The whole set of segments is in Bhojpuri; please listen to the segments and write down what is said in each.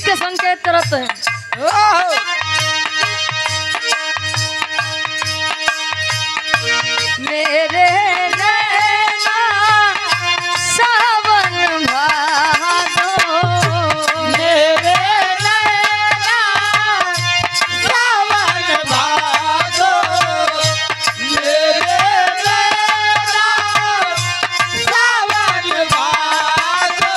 इसके संकेत करते हैं। मेरे नैना सावन भादो, मेरे नैना सावन भादो, मेरे नैना सावन भादो,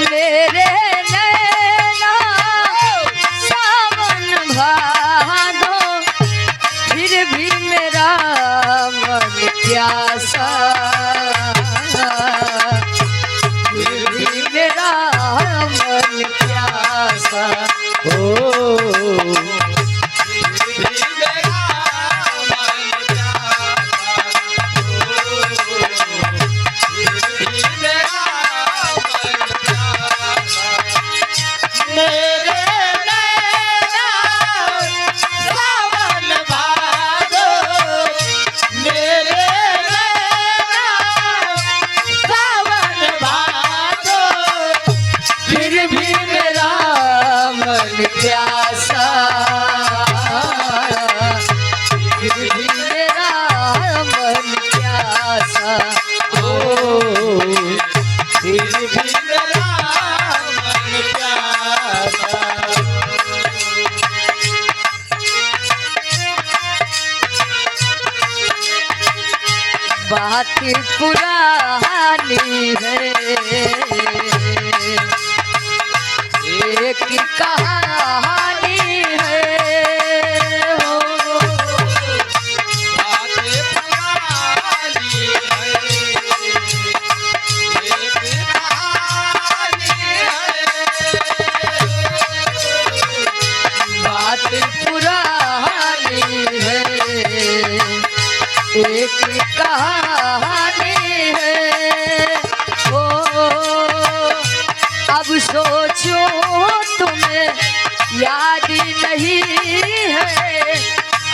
मेरे नैना सावन भादो, फिर भी मेरा मन प्यासा, फिर भी मेरा मन प्यासा। ओ मेरा मन प्यासा, मेरे नैना सावन भादो, मेरे नैना सावन भादो, फिर भी मेरा मन प्यासा, फिर भी मेरा मन प्यासा। ओ फिर भी मेरा मन प्यासा। बात पुरानी है, एक कहानी है, हो बातें पुरानी है, एक कहानी है, बात पुरानी है, एक कहानी है। ओ अब सोचो तुम्हें याद नहीं है,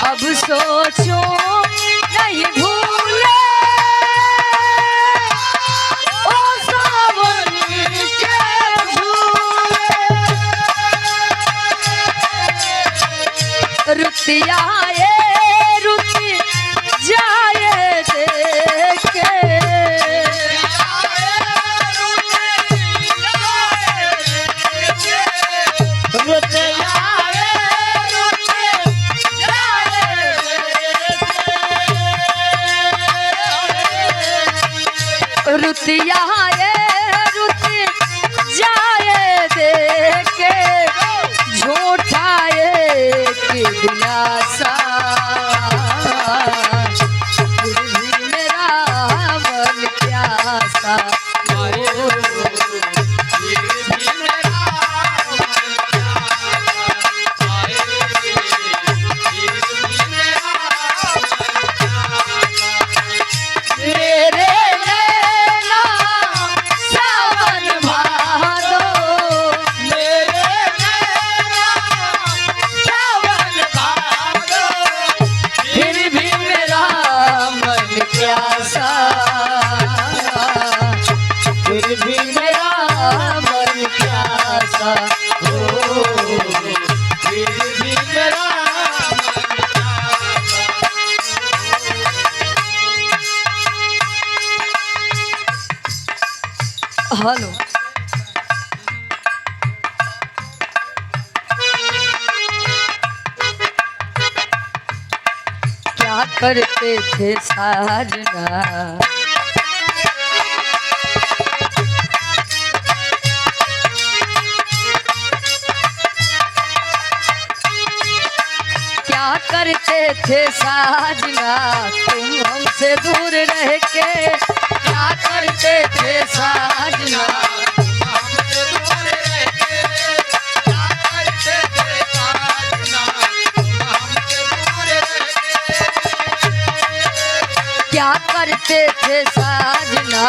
अब सोचो नहीं भूले ओ सावन के झूले। रुतिया ये रुत जाए देखे, रुतिया ये रुत जाए देखे, झूठा एक दिलासा, फिर भी मेरा मन प्यासा। मेरे नैना सावन भादो, मेरे नैना सावन भादो, फिर भी मेरा मन प्यासा, फिर भी मेरा मन प्यासा। ओ फिर भी मेरा मन प्यासा। हेलो, क्या करते थे साजना, क्या करते थे साजना, तुम हमसे दूर रह के, क्या करते थे साजना, हमसे दूर रह के, क्या करते थे साजना, हमसे दूर रह के, क्या करते थे साजना,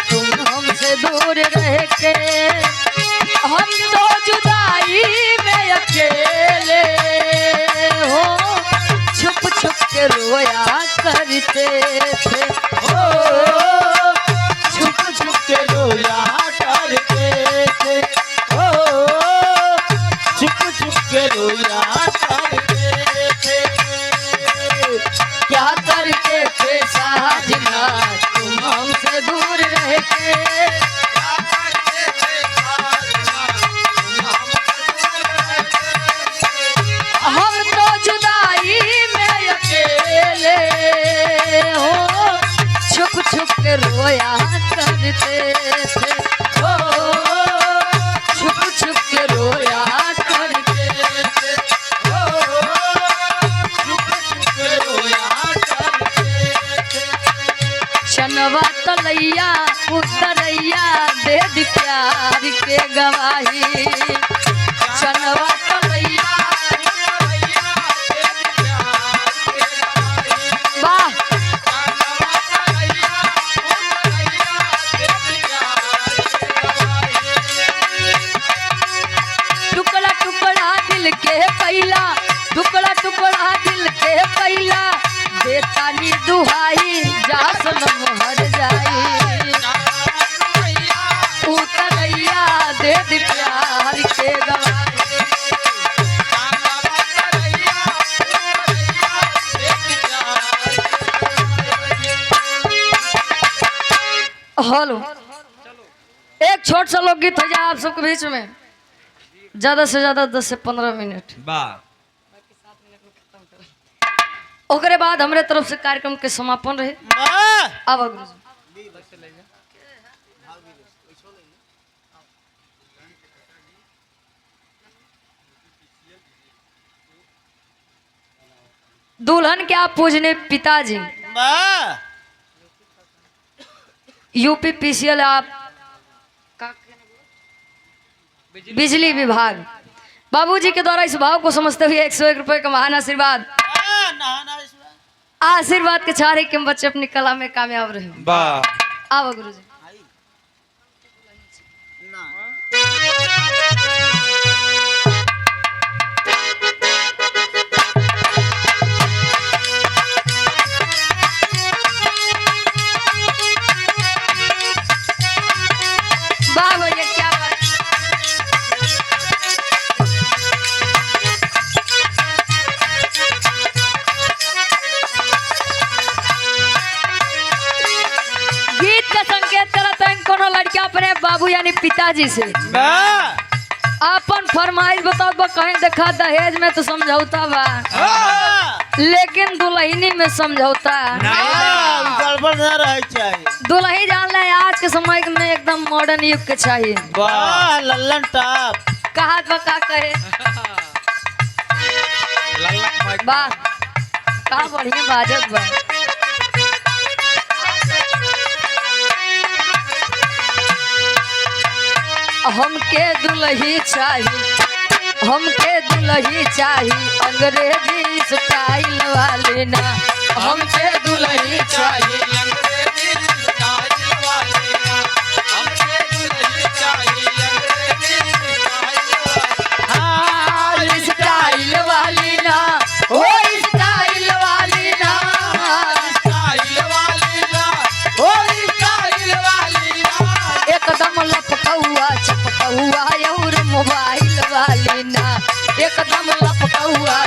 तुम हमसे दूर रह के। हम तो जुदाई में अकेले हो, छुप छुप के रोया करते थे, ओ छुप छुप के रोया करते थे ओ छुप छुप के रोया करते थे चनवा तलैया उतरैया दे दी प्यार के गवाही चनवा तलैया वाह टुकड़ा टुकड़ा दिल के कैला टुकड़ा टुकड़ा दिल के कैला बेतानी दुहाई जा सनम हर जाई उतरैया दे दी प्यार के गवाही हेलो एक छोट सा लोकगीत हो जाए आप सबके बीच में ज्यादा से ज्यादा 10 से 15 मिनट ओकरे बाद हमरे तरफ से कार्यक्रम के समापन रहे अब दुल्हन के आप पूजने पिताजी यूपी पीसीएल आप बिजली विभाग बाबूजी के द्वारा इस भाव को समझते हुए 101 रुपए का महान आशीर्वाद आशीर्वाद के चारे के बच्चे अपनी कला में कामयाब रहे आओ गुरु जी वाह भैया क्या बात गीत का संकेत करत है कोनो लड़का अपने बाबू यानी पिताजी से अपन फरमाइश बताओ बा कहीं देखा दहेज में तो समझौता बा लेकिन दुल्हनी में समझौता गड़बड़ न रहे चाहिए दुल्ही जान ले आज के समय में एकदम मॉडर्न युग के चाहिए वाह लल्लन टॉप कहा का कहे वाह का बढ़िया बाजत बा हमके दुल्ही चाहिए अंग्रेजी स्टाइल वाली ना हमके दुल्ही चाहिए स्टाइल वाली ना ओ स्टाइल वाली ना एकदम लपकौआ चपकौआ और मोबाइल वाली ना एकदम लपकौआ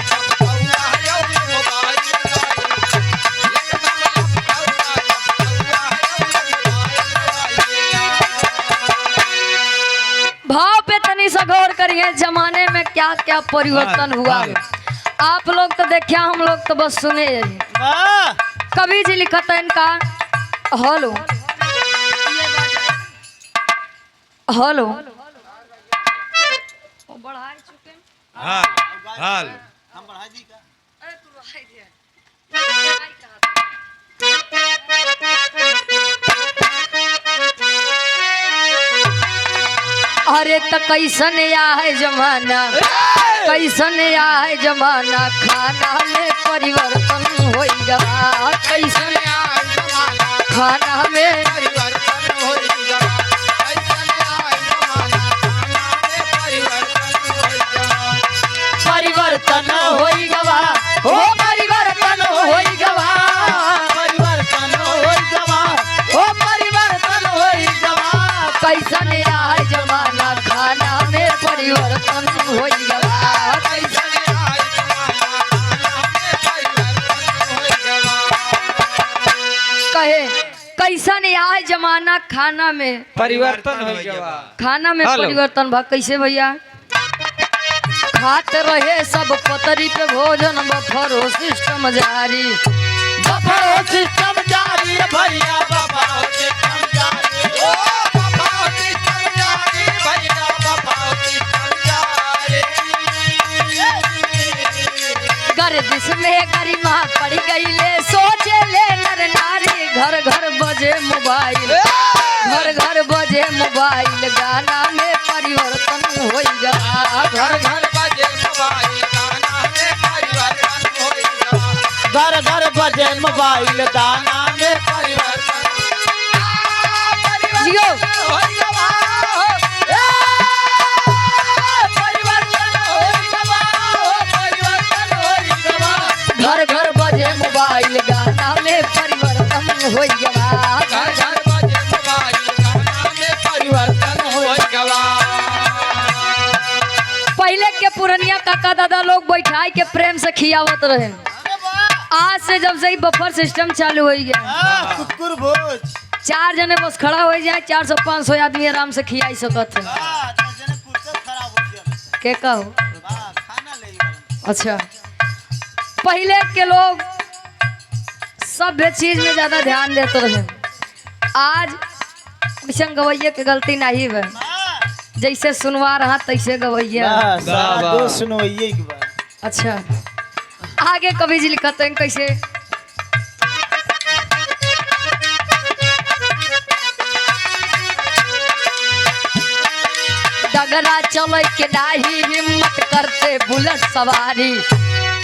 भाव पे तनी सा गौर करिए जमाने में क्या क्या परिवर्तन हुआ है आप लोग तो देखिए हम लोग तो बस सुने कवि जी लिखा था इनका हेलो हेलो बढ़ाई चुके हाल हम बढ़ा दी का अरे तू बढ़ाई दिया अरे त कैसन है जमाना खाना में परिवर्तन हो गया कैसन खाना में परिवर्तन हो गया हो परिवर्तन हो गया कैसन है जमाना खाना में परिवर्तन हो गया कहे कैसन है जमाना खाना में परिवर्तन हो गया खाना में परिवर्तन भा कैसे भैया खाते रहे सब पतरी पे भोजन बफरो सिस्टम जारी सिस्टम जारी भैया बाबा सिस्टम जारी हाँ पड़ गईले सोचे ले नर नारी घर घर बजे मोबाइल घर घर बजे मोबाइल गाना में परिवर्तन हो गया घर घर बजे मोबाइल गाना में परिवर्तन होइगा घर घर बजे मोबाइल दाना में परिवर्तन जियो होइगा परिवर्तन होइगा घर घर बजे मोबाइल गाना में परिवर्तन हो गया घर घर बजे मोबाइल गाना में परिवर्तन होइगा पहले के पुरनिया काका दादा लोग बैठाई के प्रेम से खियावत रहे। आज से जब से ही बफर सिस्टम चालू हो गया कुकुर भोज 4 जने बस खड़ा हो जाए 400-500 आदमी आराम से खियाई सकत है। खराब हो गया के कहो खाना ले अच्छा पहले के लोग सभ्य चीज में ज्यादा ध्यान देते रहे। आज किशन गवैया के गलती नहीं है जैसे सुनवा रहा तैसे गवैया दो सुनो ये की बात अच्छा आगे कवि जी लिखते हैं कैसे डगरा चले के नाही हिम्मत करते बुलेट सवारी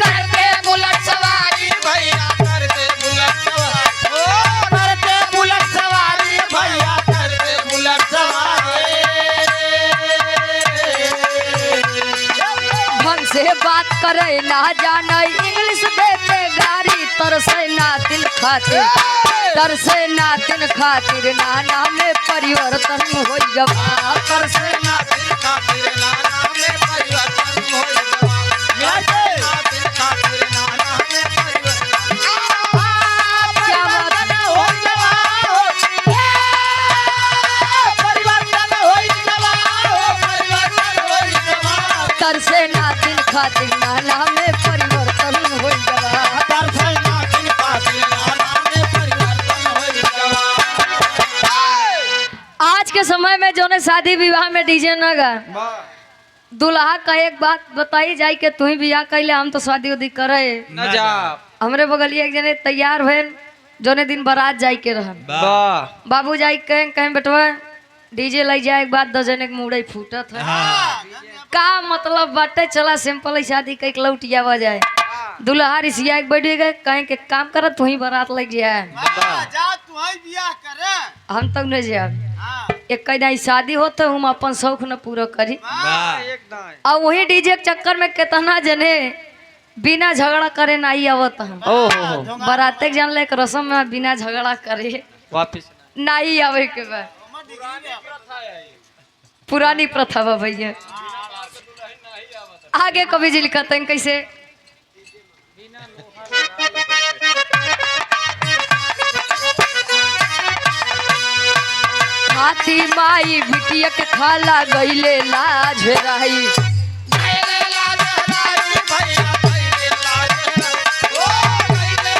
करते बुलेट सवारी भैया करते बुलेट सवारी ओ करते बुलेट सवारी भैया करते बुलेट सवारी ढंग से बात करे ना जाने इंग्लिश देते गारी तरसे ना दिल खातिर तरसे ना दिल खातिर नाना में परिवर्तन हो गया तरसे ना खातिर नाना में परिवर्तन होइगा खातिर खातिर नाना में परिवर्तन क्या बात होइगा परिवर्तन होइगा परिवर्तन होइगा तरसे ना दिल खातिर नाना में परिवर्तन हो गया तरसे ना खातिर नाना में परिवर्तन होइगा आज के समय में जो ने शादी विवाह में डीजे न गा दूल्हा का एक बात बताई जाए कि तू ही बियाह कैले हम तो शादी उदी करे न जा हमरे बगलिए एक जने तैयार भइल जोने दिन बारात जाए के रहन वाह बाबू जाए कहें बेटवा डीजे लग जाए एक बात 10 जने के मुड़े फूटत है का मतलब बाटे चला सिंपल ही शादी कई लौटिया हो जाए दूल्हा रिसिया के बैठ गए कहें के काम करत तू ही बारात लग जाए जा तू ही बियाह करे हम तक नहीं जाए हां एक कहीं शादी होते हम अपन शौक न पूरा करी वाह एकदम और वही डीजे के चक्कर में कितना जने बिना झगड़ा करे नहीं आवत हम ओहो बाराते के जान ले रसम में बिना झगड़ा करे वापस नहीं आवे के बाद पुरानी प्रथा बा भैया आगे कवि जी लिखते हैं कैसे हाथी माई बिटिया के खाला गईले लाज रही भैया भैया ओ भैया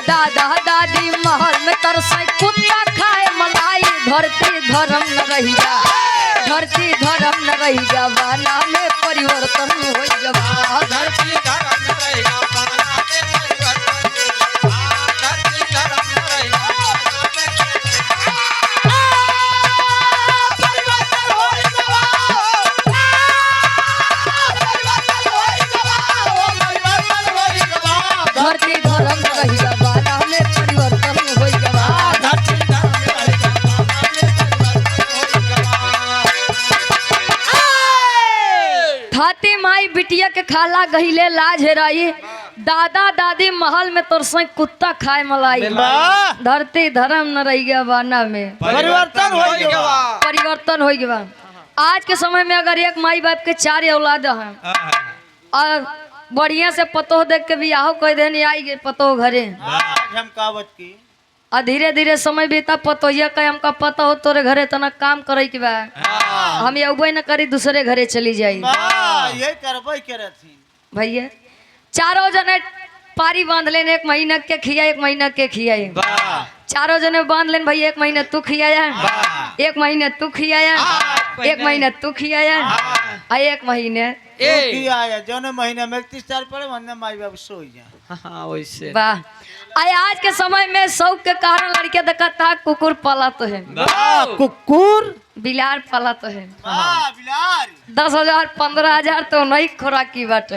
दादा दादी महल में तरसे कुत्ता खाए मलाई धरती धर्म न रहिया धरती धर्म न रहिया वाला में परिवर्तन हो गया धरती धर्म रहेगा पाना में परिवर्तन धरती धर्म रहेगा परिवर्तन होइगा परिवर्तन होइगा धरती धर्म न रहिया वाला में परिवर्तन हो गया धरती धर्म रहेगा पाना में परिवर्तन होइगा हाथी माई बिटिया के खाला गहिले लाज हेराई दादा दादी महल में तरसे कुत्ता खाए मलाई वाह धरती धर्म न रह गया वाना में परिवर्तन हो गया परिवर्तन हो गया आज के समय में अगर एक माई बाप के 4 औलाद हैं और बढ़िया से पतोह देख के बियाह कह देने आई गए पतोह घरे झमकावत की और धीरे धीरे समय बीता पतोहिया कहे हमका पता हो तोरे घरे तना काम करे के बा हम अबे न करी दूसरे घरे चली जाई वाह ये करबई करे थी भैया 4 जने पारी बांध लेने 1 महीना के खिया 1 महीना के खियाई वाह 4 जने बांध लेन भैया 1 महीना तू खियाया 1 महीना तू खियाया 1 महीना तू खियाया आ 1 महीने की आया जौन महीने में 31 तारीख पड़े वन्ने माई बाप सो जा। हाँ वैसे वाह। आए आज के समय में शौक के कारण लड़के देखता कुकुर पाला तो है, कुकुर बिलार पाला तो है। वाह बिलार 10,000 15,000 तो नहीं खुराकी बाटे।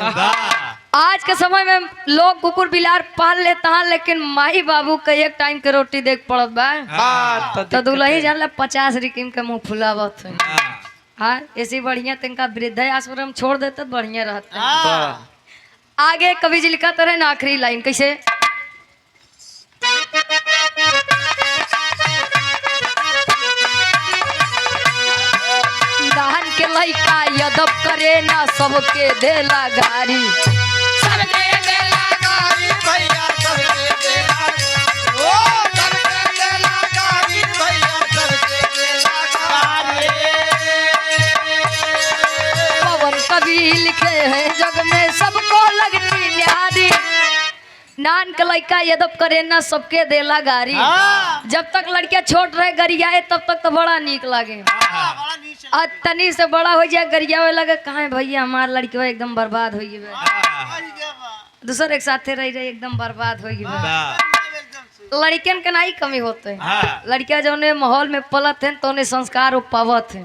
आज के समय में लोग कुकुर बिलार पाल लेता है, लेकिन माई बाबू का एक टाइम के रोटी देख पड़त बा। हाँ तो दुल्ही जानला 50 रिकिम के मुंह फुलावत है। हाँ ऐसी बढ़िया तिनका वृद्ध आश्रम छोड़ देते तो बढ़िया रहते। हाँ आगे कवि जी लिखा तो रहे ना आखिरी लाइन कैसे, दान के लइका यदब करे ना सबके देला गारी। सबके देला गारी भैया सबके देला ओ सबके देला गारी भैया सबके देला गारी। पवन कवि लिखे हैं जग में सबको लगती न्यारी। नान के लइका यदब करे ना सबके देला गारी। हाँ। जब तक लड़किया छोट रहे गरियाए तब तक तो बड़ा नीक लागे। बड़ा नीचे और तनी से बड़ा हो जाए गरियावे लगे कहाँ भैया हमार लड़की एकदम बर्बाद हो गई। दूसर एक साथे रह रही एकदम बर्बाद हो गई। लड़कियन के नहीं कमी होते हैं। हाँ। लड़किया जो ने माहौल में पलत है तो उन्हें संस्कार पावत है।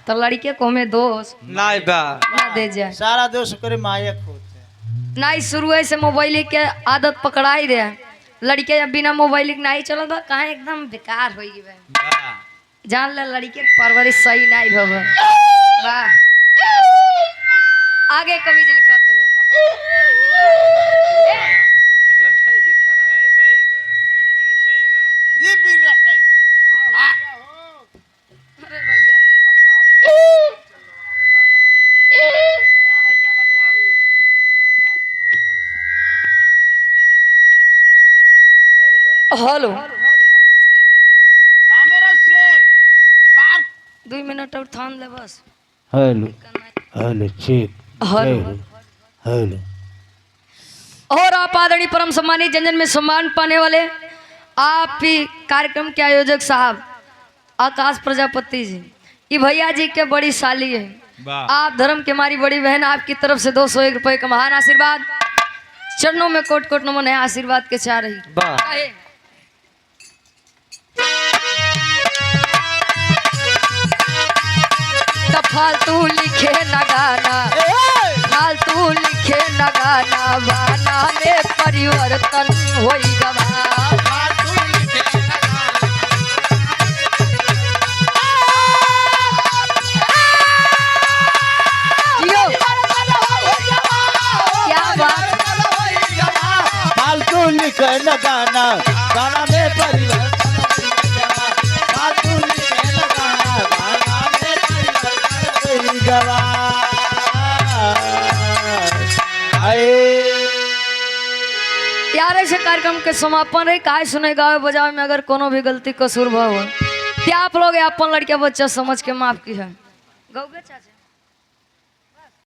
तो लड़के को हमें दोष नहीं बा ना दे जाए। सारा दोष करे मायक होते नहीं शुरू से मोबाइल के आदत पकड़ाई दे। लड़के जब बिना मोबाइल के नहीं चलत बा कहाँ एकदम बेकार हो गई। जान ले लड़के के परवरिश सही नहीं भव। वाह। आगे कवि जी लिखा तो है ये भी रही अरे भैया हेलो मेरा शेर पार 2 मिनट और थाम ले बस। Hello hello check hello hello. और आप आदरणीय परम सम्मानित जनजन में सम्मान पाने वाले आप ही कार्यक्रम के आयोजक साहब आकाश प्रजापति जी, ये भैया जी के बड़ी साली है। आप धर्म के हमारी बड़ी बहन, आपकी तरफ से 201 रुपए का महान आशीर्वाद। चरणों में कोट कोट नमन है, आशीर्वाद के चाह रही। काहे? तो फालतू लिखे न गाना, फालतू लिखे न गाना, वाना में परिवर्तन होई गवा। जियो। क्या बात। फालतू लिखे न गाना, गाना में परिवर्तन फालतू लिखे न गाना, गाना में परिवर्तन गवा। यार ऐसे कार्यक्रम के समापन है काहे सुने गावे बजावे में अगर कोनो भी गलती कसूर भव हो, क्या आप लोग अपन लड़किया बच्चा समझ के माफ की है। गौगे चाचा